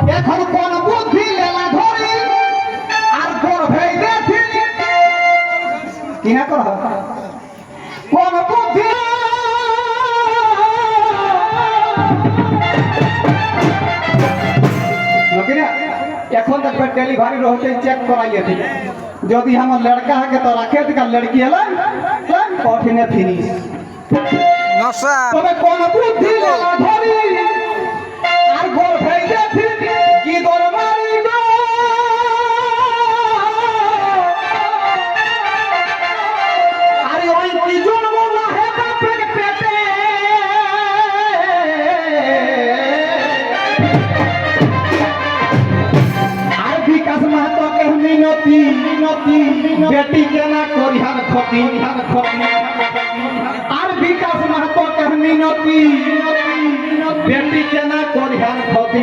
এখন কোন বুদ্ধি লেলা ধরি আর গর্ভে দেখি কি না কর কোন বুদ্ধি এখন देखबे डिलीवरी रहते चेक कराइए थी यदि हम लड़का है के तो रखे थे लड़की है कठिन फिनिश नशा तबे कोन बुद्धि लेला धरी আর গোর ভাই দেখি কি দর মারি গো আরে ওই কি জন্ম না হে বাপের পেটে আর বিকাশ মাহাতো কে মিনতি মিনতি বেটি के ना করিহার ক্ষতি আর বিকাশ মাহাতো কে মিনতি बेटी के ना करिहार खती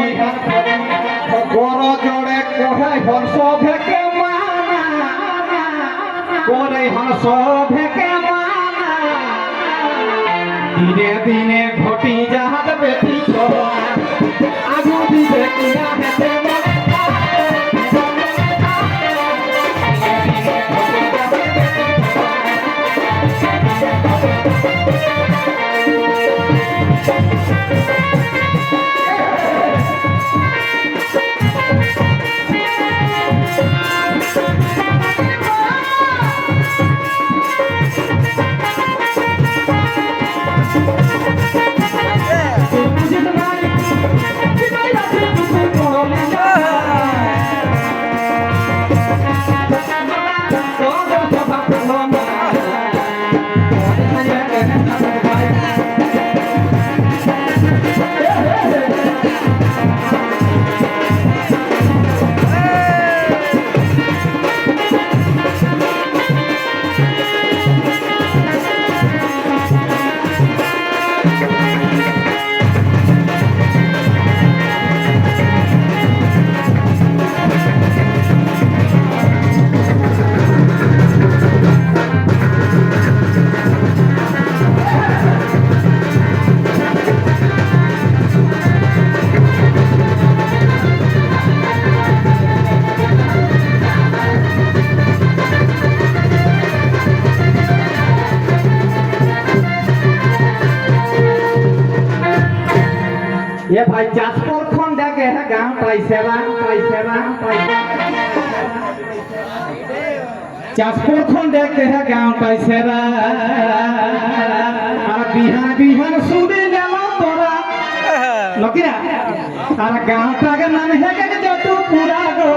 गोर जोड़े कोहे हन सभे के माना कोरे हन सभे के माना दिने दिने घटी जहाज बेटी छोड़ा आगू दी बेटी ना हेते ये भाई जासपुर खंड के है गांव पैसेवा जासपुर खंड के है गांव पैसेवा और बिहान बिहान सुने लेलो तोरा लकिरा और गांव का नाम है के जटू पूरा गो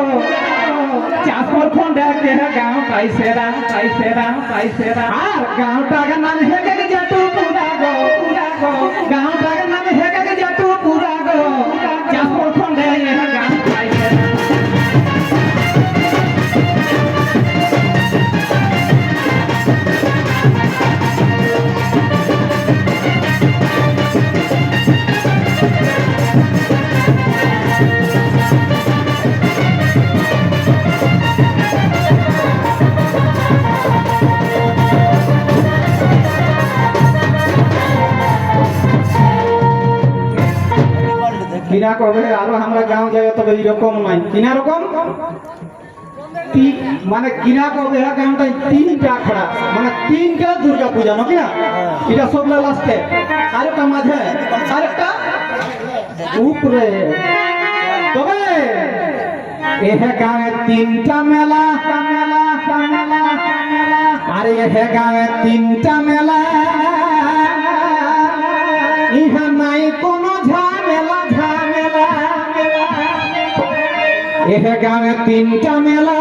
जासपुर खंड के है गांव पैसेवा और गांव का नाम है के जटू पूरा गो गांव का नाम है के जटू पूरा गो जासपुर खंड है गांव पैसेवा কিনা কবে আরো আমরা গাঁও যাই তবে এরকম নাই কিনা রকম মানে কিনা কবে গাঁওটা তিনটা খড়া মানে তিনটা দুর্গা পূজা নাকি না এটা সব লাস্টে আরেকটা মাঝে আরেকটা উপরে তবে এহে গাঁয়ে তিনটা মেলা আরে এহে গাঁয়ে তিনটা মেলা ইহা নাই কোনো ঝামেলা এহে গাঁয়ে তিনটা মেলা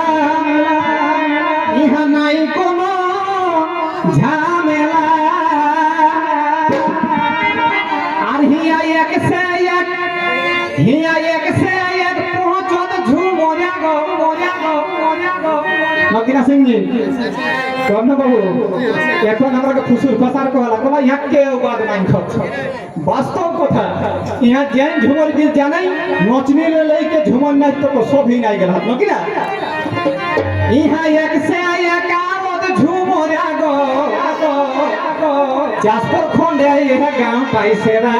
ইহা নাই কোনো ঝামেলা আর হিয়া এক সে এক পৌঁছত ঝুমরিয়া গো নকিনা সিং জি কর্ণ বাবু এখন আমরা ফুসুর ফসার কলা কলা ইহা কেউ বাদ নাই খচ্ছ বাস্তব কথা ইহা যেন ঝুমর গীত জানাই নচনি লইকে ঝুমর নাচ তো সবই নাই গেল নকিনা ইহা এক সে এক আওয়াজ ঝুমরিয়া গো जासपुर खंडे गाँव पैसेरा